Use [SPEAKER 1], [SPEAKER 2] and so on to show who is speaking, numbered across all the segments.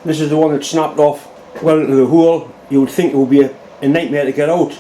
[SPEAKER 1] This is the one that snapped off well into the hole. You would think it would be a nightmare to get out,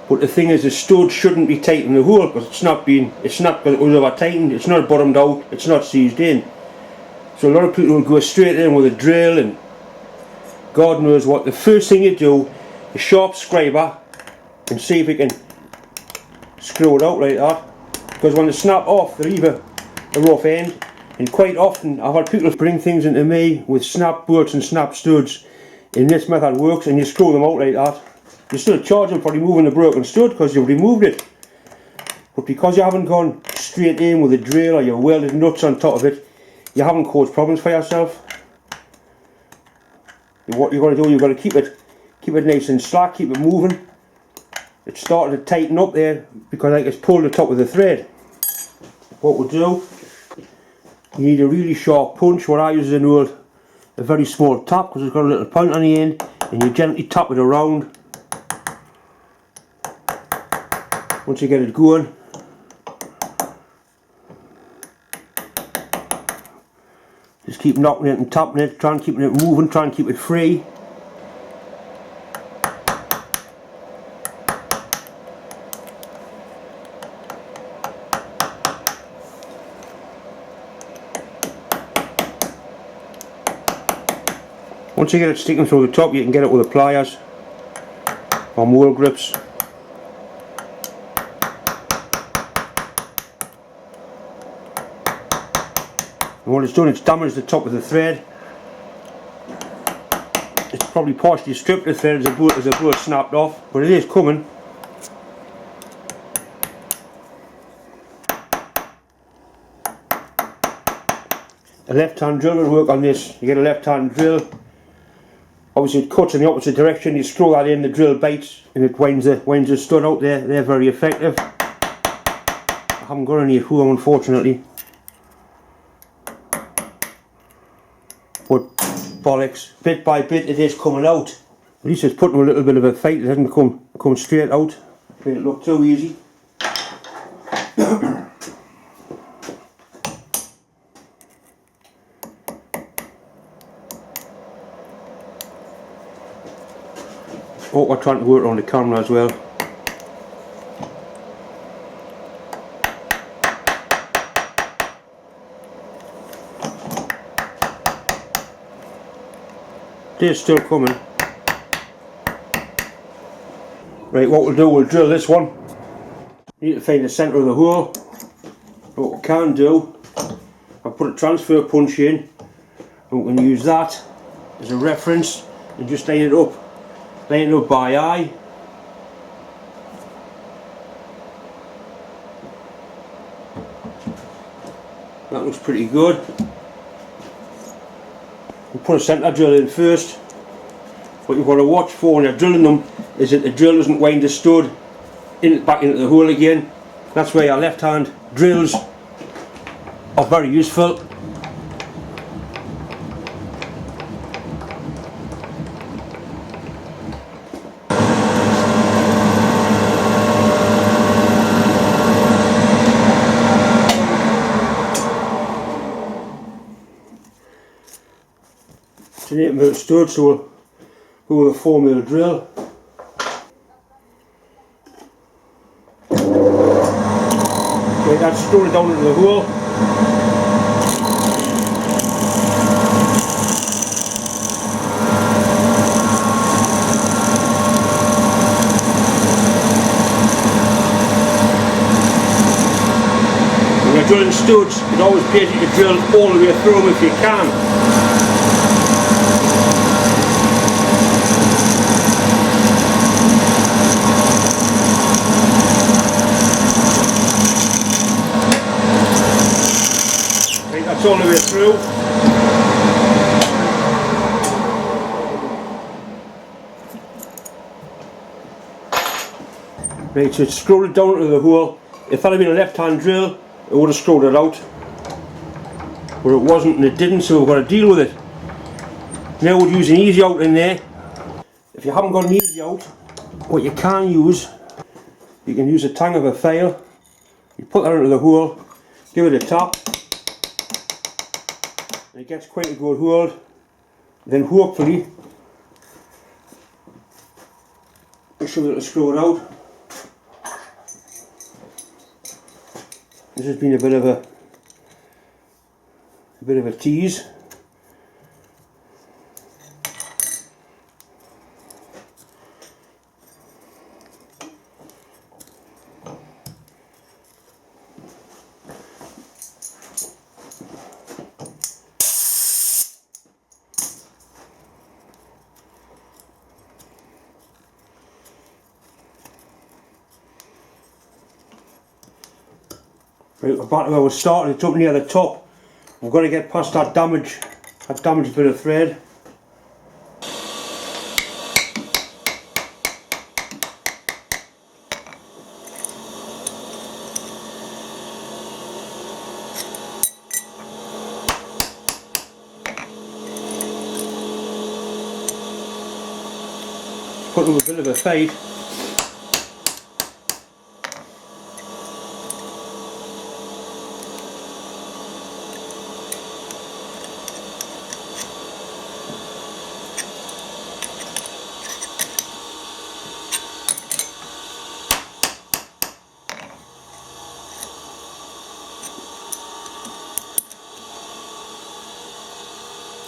[SPEAKER 1] but the thing is, the stud shouldn't be tight in the hole because it's not because it was over tightened. It's not bottomed out. It's not seized in. So a lot of people will go straight in with a drill and God knows what. The first thing you do is sharp scraper and see if you can screw it out like that, because when they snap off they leave a rough end. And quite often I've had people bring things into me with snap bolts and snap studs, and this method works, and you screw them out like that. You still charge them for removing the broken stud because you've removed it, but because you haven't gone straight in with a drill or you've welded nuts on top of it, you haven't caused problems for yourself. What you've got to do, you've got to keep it nice and slack, keep it moving. It's starting to tighten up there because I just pulled the top of the thread. What we'll do, you need a really sharp punch. What I use is a very small tap because it's got a little point on the end, and you gently tap it around. Once you get it going, just keep knocking it and tapping it, try and keep it moving, try and keep it free. Once you get it sticking through the top, you can get it with the pliers or mole grips. And what it's done, it's damaged the top of the thread. It's probably partially stripped the thread as the bolt snapped off, but it is coming. A left-hand drill will work on this. You get a left-hand drill. Obviously it cuts in the opposite direction. You screw that in, the drill bites, and it winds the stud out there. They're very effective. I haven't got any at home, unfortunately. But bollocks, bit by bit it is coming out. At least it's putting a little bit of a fight. It hasn't come straight out. Made it look too easy. Oh, we're trying to work on the camera as well. They're still coming. Right, what we'll do, we'll drill this one. Need to find the centre of the hole. What we can do, I'll put a transfer punch in, and we can use that as a reference and just line it up by eye. That looks pretty good. We'll put a centre drill in first. What you've got to watch for when you're drilling them is that the drill doesn't wind the stud back into the hole again. That's where your left hand drills are very useful. It's an 8mm stud, so we'll go with a 4mm drill. Okay, that's screwed down into the hole. When you're drilling studs, it always pays you to drill all the way through them if you can. That's all the way through. Right, so it's screwed it down into the hole. If that had been a left-hand drill, it would have screwed it out. But it wasn't, and it didn't, so we've got to deal with it. Now we'll use an easy out in there. If you haven't got an easy out, what you can use, you can use a tang of a file. You put that into the hole, give it a tap. It gets quite a good hold, then hopefully I should be able to screw it out. This has been a bit of a tease. Right, back where we started, it's up near the top. We've got to get past that damaged bit of thread. Put up a bit of a fight.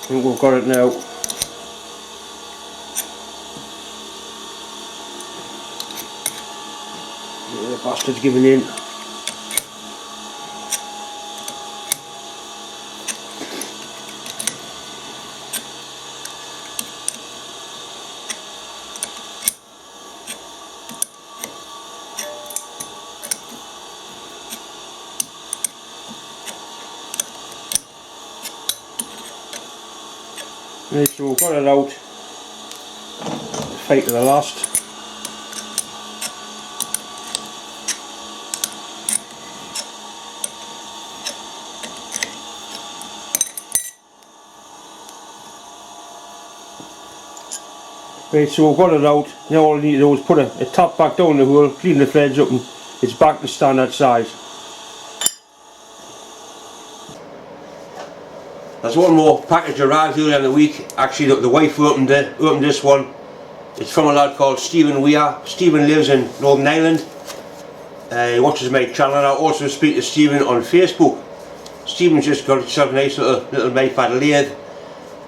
[SPEAKER 1] I think we've got it now. Yeah, the bastard's giving in. Right, so we've got it out. Fight to the last. Right, so we've got it out. Now all I need to do is put a tap back down the hole, clean the threads up, and it's back to standard size. There's one more package arrived earlier in the week. Actually, the wife opened this one. It's from a lad called Stephen Weir. Stephen lives in Northern Ireland. He watches my channel, and I also speak to Stephen on Facebook. Stephen's just got himself a nice little made-fat lathe,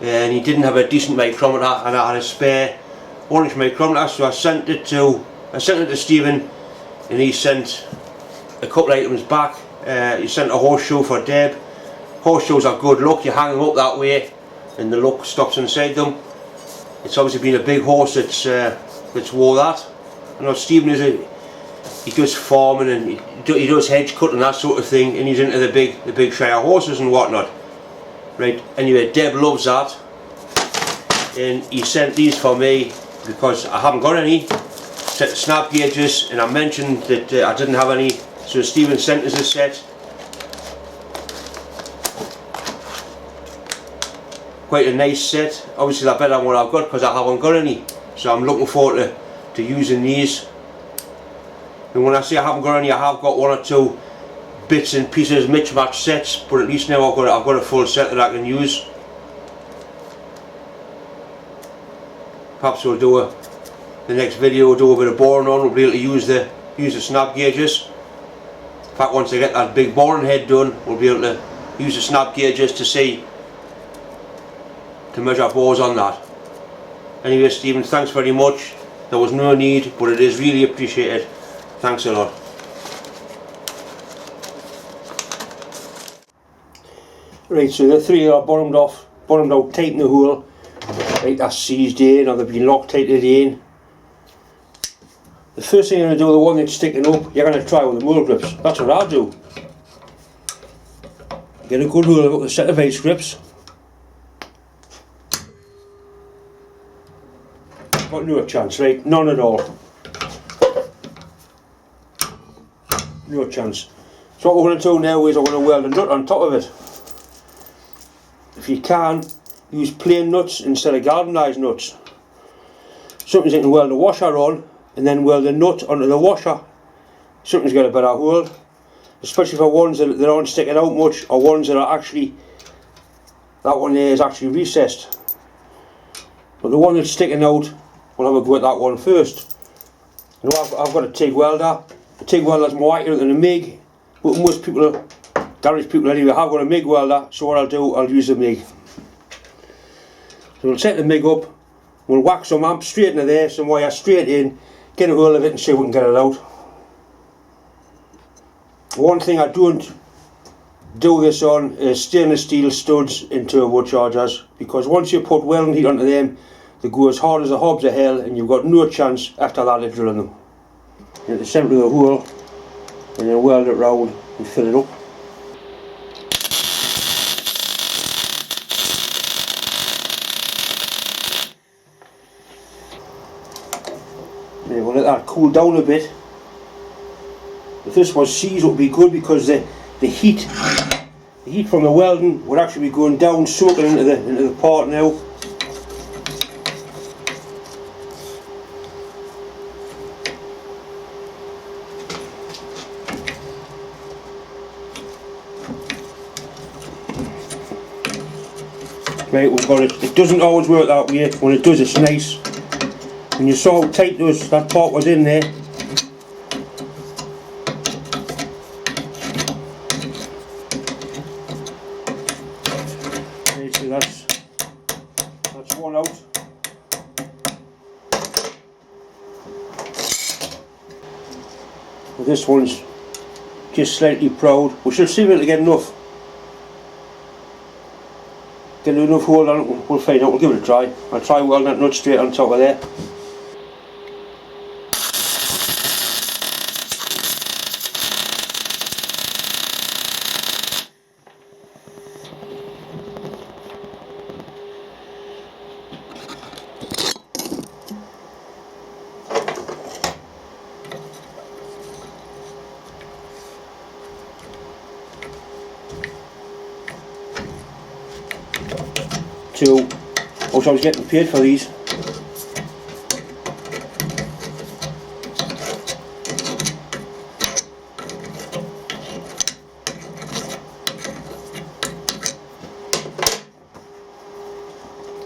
[SPEAKER 1] and he didn't have a decent micrometer, and I had a spare 1-inch micrometer, so I sent it to Stephen, and he sent a couple items back. He sent a horseshoe for Deb. Horseshoes are good luck. You hang them up that way and the luck stops inside them. It's obviously been a big horse that's wore that. I know Stephen he does farming and he does hedge cutting and that sort of thing, and he's into the big Shire horses and whatnot. Right, anyway, Deb loves that, and he sent these for me because I haven't got any set snap gauges, and I mentioned that I didn't have any, so Stephen sent us a set. Quite a nice set. Obviously they're better than what I've got because I haven't got any, so I'm looking forward to using these. And when I say I haven't got any, I have got 1 or 2 bits and pieces, mismatched sets, but at least now I've got a full set that I can use. Perhaps we'll do the next video, we'll do a bit of boring on. We'll be able to use the snap gauges. In fact, once I get that big boring head done, we'll be able to use the snap gauges to measure bores on that. Anyway, Stephen, thanks very much. There was no need, but it is really appreciated. Thanks a lot. Right, so the 3 are bottomed out tight in the hole. Right, that's seized in, or they've been Loctited in. The first thing you're going to do, the one that's sticking up, you're going to try with the mole grips. That's what I do. Get a good hole of the set of vice grips. Got no chance, right? None at all. No chance. So what we're going to do now is I'm going to weld a nut on top of it. If you can, use plain nuts instead of galvanised nuts. Sometimes you can weld a washer on and then weld a nut onto the washer. Something's got a better hold, especially for ones that aren't sticking out much, or ones that are actually, that one there is actually recessed. But the one that's sticking out, we'll have a go at that one first. You know, I've got a TIG welder. A TIG welder's more accurate than a MIG, but most people, garage people anyway, have got a MIG welder, so what I'll do, I'll use a MIG. So we'll set the MIG up, we'll whack some amp straight into there, some wire straight in, get a hold of it and see if we can get it out. One thing I don't do this on is stainless steel studs in turbochargers, because once you put welding heat onto them, they go as hard as the hobs of hell and you've got no chance after that of drilling them. Get the centre of the hole and then weld it round and fill it up. Then we'll let that cool down a bit. If this was seized, it would be good, because the heat from the welding would actually be going down, soaking into the part now. Right, we've got it. It doesn't always work that way. When it does, it's nice. When you saw how tight that part was in there. Okay, so that's one out. Well, this one's just slightly proud. We shall see if it'll get enough. Get enough hold on it, we'll find out, we'll give it a try. I'll try welding that nut straight on top of there. So, also I was getting paid for these.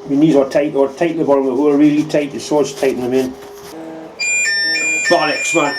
[SPEAKER 1] I mean, these are tight, or tight at the bottom of the hole, really tight, so it's tighten them in. Bollocks, man.